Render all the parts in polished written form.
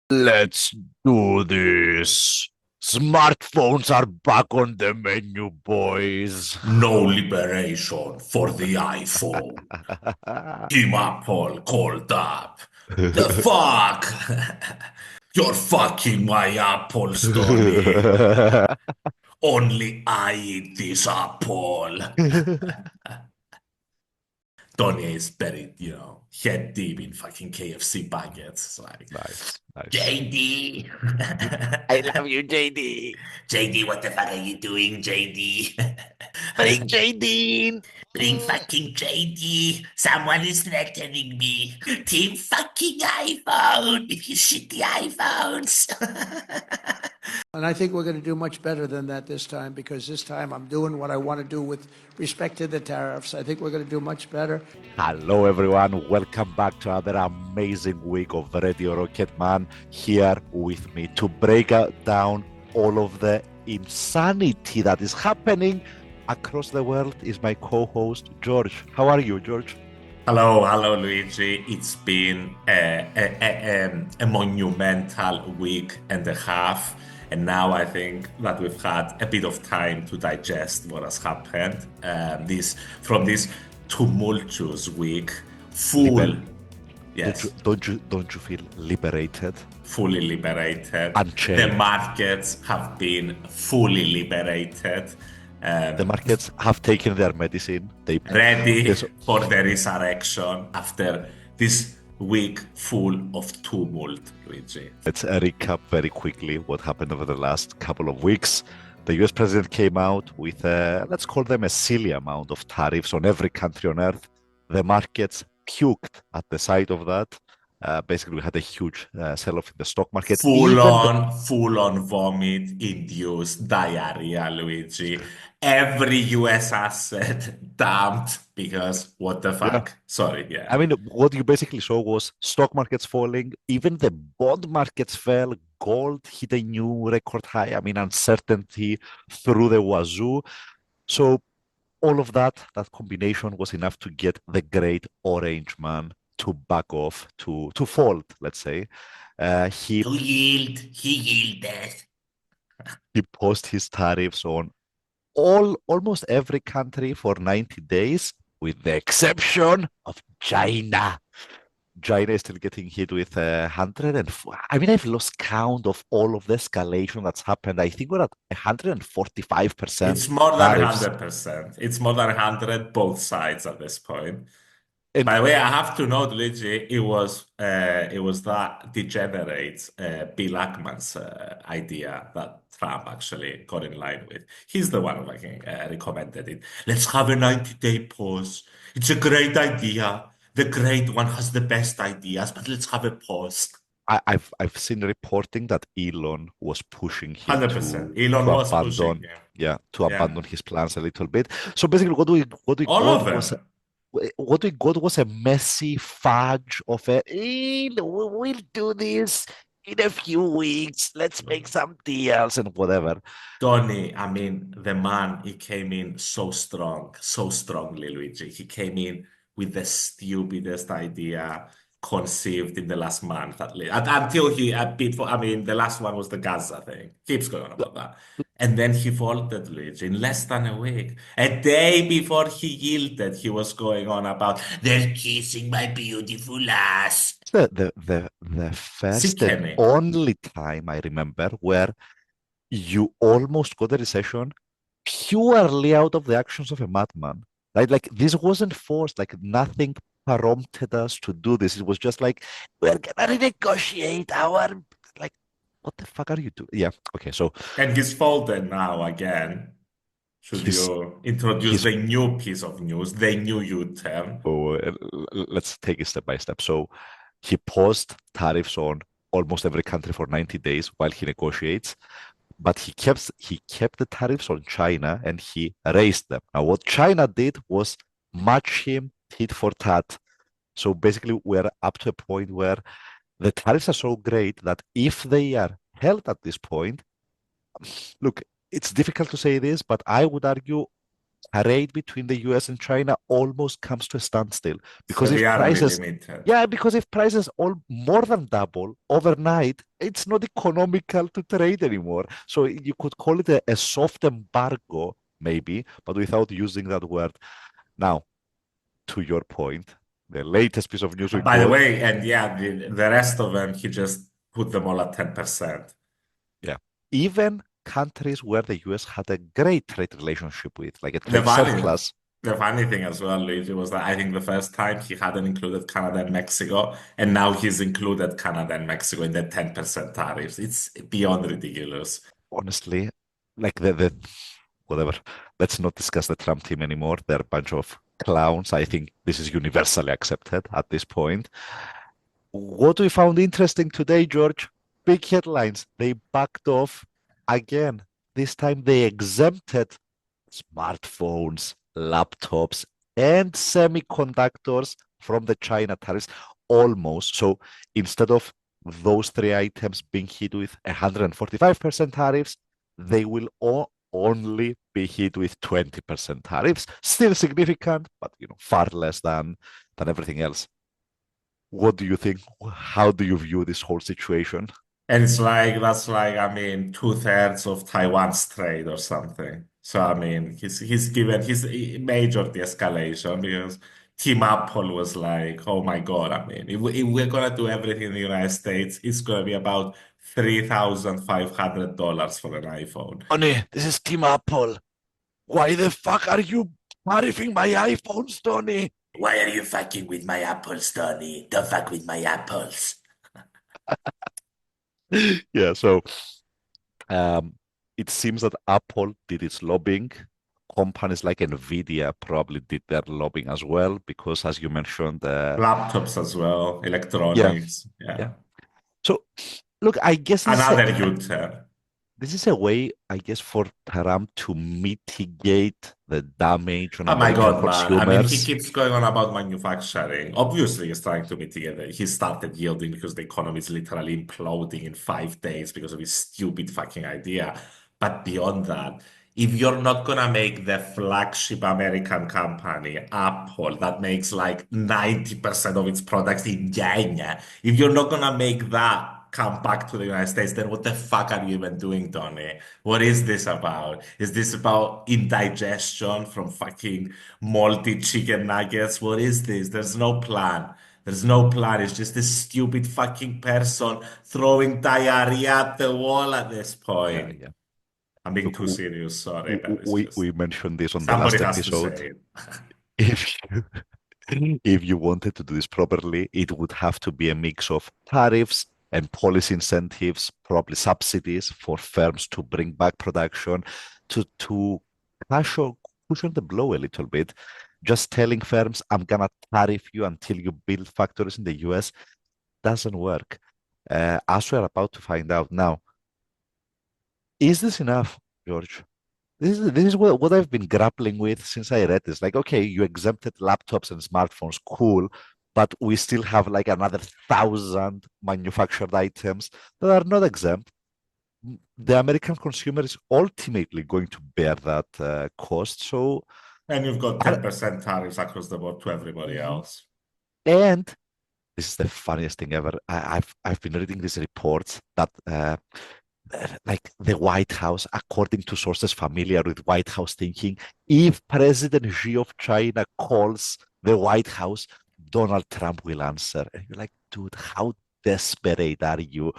Let's do this. Smartphones are back on the menu, boys. No liberation for the iPhone. Team Apple called up. The fuck? You're fucking my apples, Tony. Only I eat this apple. Tony is buried, head deep in fucking KFC baguettes. It's like, Nice, nice. JD. I love you, JD. JD, what the fuck are you doing, JD? Bring JD in. Bring fucking JD. Someone is threatening me. Team fucking iPhone. You shitty iPhones. And I think we're going to do much better than that this time because this time I'm doing what I want to do with respect to the tariffs. I think we're going to do much better. Hello, everyone. Welcome back to another amazing week of Radio Rocketman. Here with me to break down all of the insanity that is happening across the world is my co-host, George. How are you, George? Hello, Luigi. It's been a monumental week and a half. And now I think that we've had a bit of time to digest what has happened. From this tumultuous week, full, Liber- yes, don't you feel liberated? fully liberated. The Unchained. markets have been fully liberated. The markets have taken their medicine. Ready Yes, for the resurrection after this week full of tumult, Luigi. let's recap very quickly what happened over the last couple of weeks. The US president came out with, let's call them a silly amount of tariffs on every country on earth. The markets puked at the sight of that. Basically, we had a huge sell-off in the stock market. Full on vomit induced diarrhea, Luigi. Every US asset dumped because what the Yeah, fuck? Sorry, yeah. I mean, what you basically saw was stock markets falling, even the bond markets fell, gold hit a new record high. I mean, uncertainty through the wazoo. So all of that combination was enough to get the great orange man to back off, to fold, let's say. He He yielded. he posed his tariffs on almost every country for 90 days, with the exception of China. China is still getting hit with 104. I mean, I've lost count of all of the escalation that's happened. I think we're at 145% It's more than tariffs. 100%. It's more than 100 both sides at this point. And By the way, I have to note, Luigi, it was that degenerate Bill Ackman's idea that Trump actually got in line with. He's the one who like, recommended it. Let's have a 90-day pause. It's a great idea. The great one has the best ideas, but let's have a pause. I've seen reporting that Elon was pushing him 100%. Elon was pushing him. to Yeah. abandon his plans a little bit. So basically, what we All of got was them. a messy fudge of a we'll do this in a few weeks. Let's make some deals and whatever. Tony, I mean, the man, he came in so strong, so strongly, Luigi. He came in with the stupidest idea conceived in the last month, at least. Until he, before, I mean, the last one was the Gaza thing. Keeps going on about that. And then he folded, Luigi, in less than a week. A day before he yielded, he was going on about, they're kissing my beautiful ass. The first and Sickening. only time I remember where you almost got a recession purely out of the actions of a madman. Right? Like this wasn't forced, like nothing prompted us to do this. It was just like, we're gonna renegotiate our like what the fuck are you doing? Yeah, okay. So And he's folded now again. Should he's you introduce he's the new piece of news, the new U-turn? oh, let's take it step by step. So he paused tariffs on almost every country for 90 days while he negotiates. But he kept the tariffs on China and he raised them. Now, what China did was match him tit for tat. So basically, we're up to a point where the tariffs are so great that if they are held at this point, look, it's difficult to say this, but I would argue trade between the US and China almost comes to a standstill because if Severely prices, limited. yeah, because if prices all more than double overnight, it's not economical to trade anymore. So you could call it a soft embargo, maybe, but without using that word. Now, to your point, the latest piece of news we By the got, way, and yeah, the rest of them, he just put them all at 10%. yeah, even countries where the US had a great trade relationship with, like a The trade funny, surplus. the funny thing as well, Luigi, was that I think the first time he hadn't included Canada and Mexico, and now he's included Canada and Mexico in the 10% tariffs. It's beyond ridiculous. Honestly, like the whatever. Let's not discuss the Trump team anymore. They're a bunch of clowns. I think this is universally accepted at this point. What we found interesting today, George, big headlines. They backed off again. This time they exempted smartphones, laptops, and semiconductors from the China tariffs almost. So instead of those three items being hit with 145% tariffs, they will only be hit with 20% tariffs. Still significant, but far less than everything else. What do you think? How do you view this whole situation? And it's like, that's like, I mean, two-thirds of Taiwan's trade or something. So, I mean, he majored the escalation because Team Apple was like, oh my God, I mean, if we're gonna do everything in the United States, it's gonna be about $3,500 for an iPhone. Tony, this is Team Apple. Why the fuck are you tariffing my iPhones, Tony? Why are you fucking with my apples, Tony? Don't fuck with my apples. Yeah, so um, it seems that Apple did its lobbying. Companies like Nvidia probably did their lobbying as well, because as you mentioned, Laptops as well, yeah, electronics. yeah. Yeah. So look, I guess Another U-turn. this is a way, I guess, for Trump to mitigate the damage on Oh my American God, man. I mean, he consumers. keeps going on about manufacturing. Obviously, he's trying to mitigate it. He started yielding because the economy is literally imploding in 5 days because of his stupid fucking idea. But beyond that, if you're not gonna make the flagship American company, Apple, that makes like 90% of its products in China, if you're not gonna make that come back to the United States, then what the fuck are you even doing, Tony? What is this about? Is this about indigestion from fucking moldy chicken nuggets? What is this? There's no plan. There's no plan. It's just this stupid fucking person throwing diarrhea at the wall at this Yeah, point. yeah. I'm being Look, too serious, sorry, but it's we just mentioned this on the somebody last has to episode. say it. If you if you wanted to do this properly, it would have to be a mix of tariffs and policy incentives, probably subsidies for firms to bring back production, to cushion the blow a little bit. Just telling firms, I'm gonna tariff you until you build factories in the US doesn't work. As we're about to find out now, is this enough, George? This is what I've been grappling with since I read this. Like, okay, you exempted laptops and smartphones, cool, but we still have like another 1,000 manufactured items that are not exempt. The American consumer is ultimately going to bear that cost. So, And you've got I- 10% tariffs across the board to everybody Mhm. else. And this is the funniest thing ever. I've been reading these reports that like the White House, according to sources familiar with White House thinking, if President Xi of China calls the White House, Donald Trump will answer. And you're like, dude, how desperate are you?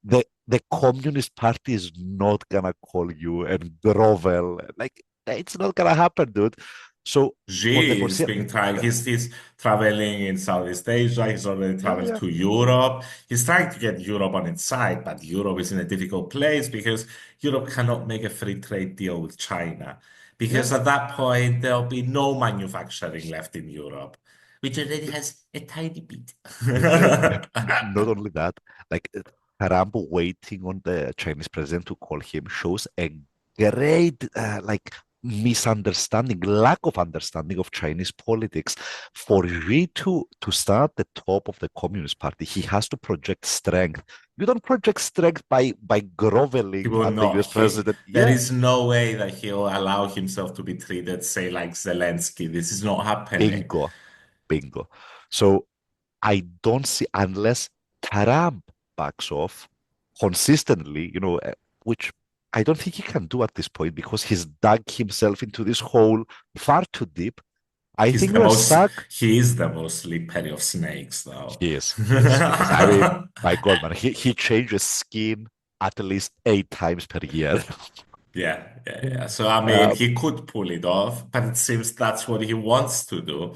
The Communist Party is not gonna call you and grovel. Like, it's not gonna happen, dude. So for the Xi is foreseeable, being tried. yeah, He's traveling in Southeast Asia. He's already yeah, traveled yeah, to Europe. He's trying to get Europe on its side, but Europe is in a difficult place because Europe cannot make a free trade deal with China. yeah. Because at that point, there'll be no manufacturing left in Europe, which already has a tiny bit. Not only that, like Trump waiting on the Chinese president to call him shows a great like misunderstanding, lack of understanding of Chinese politics. For Xi to stand at the top of the Communist Party, he has to project strength. You don't project strength by He groveling will at the not. US president. There Yeah, is no way that he'll allow himself to be treated, say, like Zelensky. This is not happening. bingo, bingo. So I don't see, unless Trump backs off consistently, which I don't think he can do at this point because he's dug himself into this hole far too deep. I think we're stuck. He is the most slippery of snakes, though. He is. I mean, my God, man, he changes skin at least 8 times per year. Yeah. So, I mean, Uh, he could pull it off, but it seems that's what he wants to do.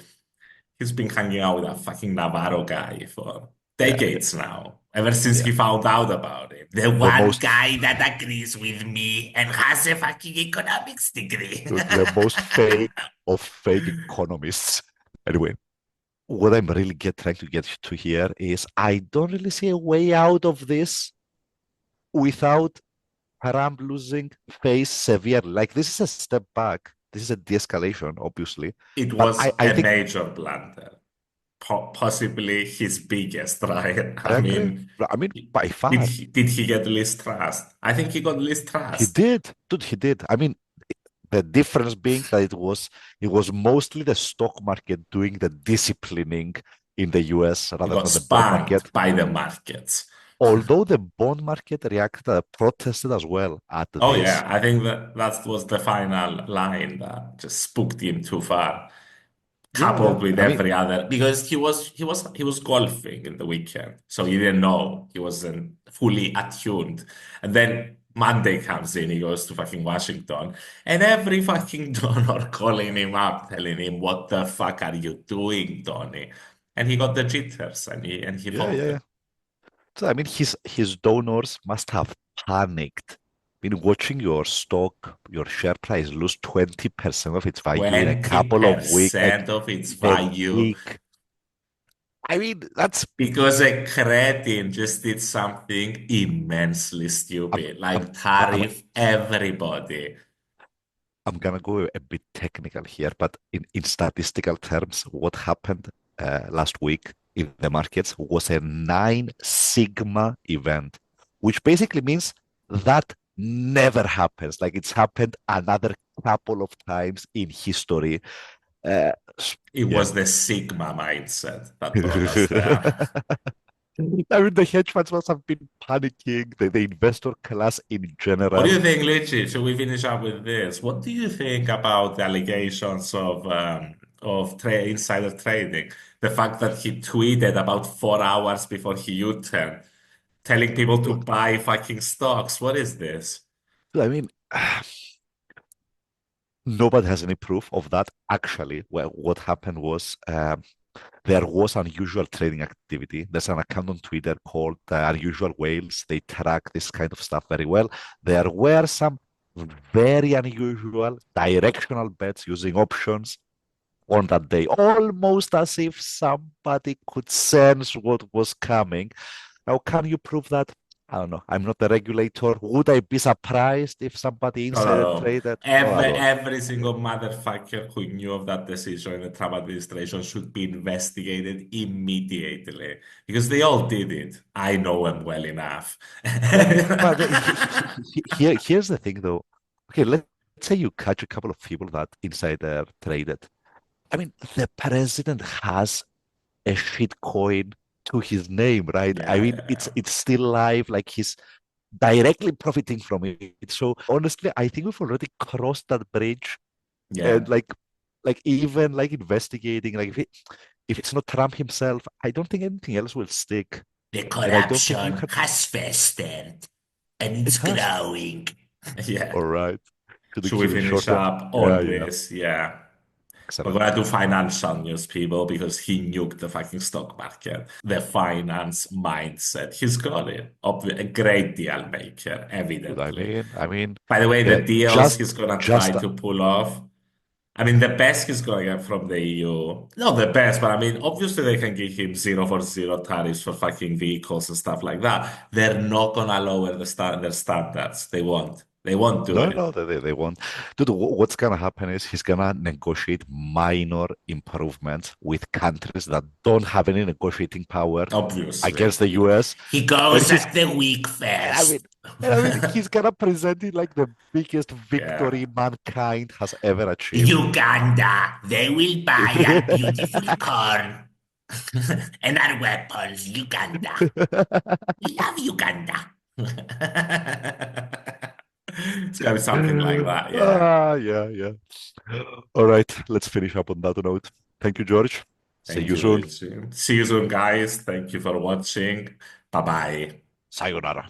He's been hanging out with that fucking Navarro guy for yeah, decades now, ever since yeah. he found out about it. The The one most, guy that agrees with me and has a fucking economics degree. the most fake of fake economists. Anyway, what I'm really trying to get to here is I don't really see a way out of this without Trump losing face severely. Like this is a step back. This is a de-escalation, obviously. It But was I a think major blunder, possibly his biggest, right? I I agree. mean, I mean, by did far. he get least trust? I think he got least He trust. did. Dude, he did. I mean, the difference being that it was mostly the stock market doing the disciplining in the US He rather got than the bond market. spanked by the markets. Although the bond market reacted, protested as well at Oh this. yeah, I think that was the final line that just spooked him too far, Yeah, yeah. coupled with I mean, every other because he was golfing in the weekend, so he didn't know he wasn't fully attuned. And then Monday comes in, he goes to fucking Washington, and every fucking donor calling him up, telling him, "What the fuck are you doing, Tony?" And he got the jitters, and he yeah, yeah, yeah. voted. So I mean, his donors must have panicked. I mean, watching your stock, your share price lose 20% of its value in a couple of weeks, like 20% of its a value week. I mean, that's because a cretin just did something immensely I'm stupid, I'm like I'm tariff everybody. I'm gonna go a bit technical here, but in statistical terms, what happened last week in the markets was a 9 sigma event, which basically means that never happens. Like it's happened another couple of times in history. Uh, It yeah. was the Sigma mindset that brought us there. I mean, the hedge funds must have been panicking, the investor class in What do general. you think, Luigi? Should we finish up with this? What do you think about the allegations of insider trading? The fact that he tweeted about 4 hours before he U-turned, telling people to Look, buy fucking stocks. What is this? I mean, nobody has any proof of that. Actually, well, what happened was there was unusual trading activity. There's an account on Twitter called Unusual Whales. They track this kind of stuff very well. There were some very unusual directional bets using options on that day, almost as if somebody could sense what was coming. Now, can you prove that? I don't know. I'm not a regulator. Would I be surprised if somebody Not at insider all. traded? Not Every at all. every single motherfucker who knew of that decision in the Trump administration should be investigated immediately because they all did it. I know them well enough. Yeah, but here's the thing, though. Okay, let's say you catch a couple of people that insider traded. I mean, the president has a shit coin to his name, right? I Yeah, mean, yeah, it's yeah. it's still live, like he's directly profiting from it. So honestly, I think we've already crossed that bridge, and Yeah. like even like investigating, like if it's not Trump himself, I don't think anything else will stick, The and I don't think you corruption can. has festered and It it's has. growing. Yeah. All right. Should we Should we keep it finish short one? up Yeah, on yeah. this? Yeah. We're Excellent. gonna do financial news, people, because he nuked the fucking stock market. The finance mindset. He's got it. A great deal maker, Dude, evidently. I mean, By the way, the yeah, deals he's gonna try just to pull off. I mean, the best he's gonna get from the EU. Not the best, but I mean, obviously they can give him zero for zero tariffs for fucking vehicles and stuff like that. They're not gonna lower their standards. They won't. They won't do No, it. no, they won't. Dude, what's gonna happen is he's gonna negotiate minor improvements with countries that don't have any negotiating power Obviously. against the US. He And goes he's, at the weak and I mean, first. he's gonna present it like the biggest Yeah. victory mankind has ever achieved. Uganda, they will buy our beautiful corn and our weapons. Uganda. We love Uganda. It's gonna be something like that, yeah. Yeah, yeah. All right, let's finish up on that note. Thank you, George. See Thank you you, soon. Luigi. See you soon, guys. Thank you for watching. Bye bye. Sayonara.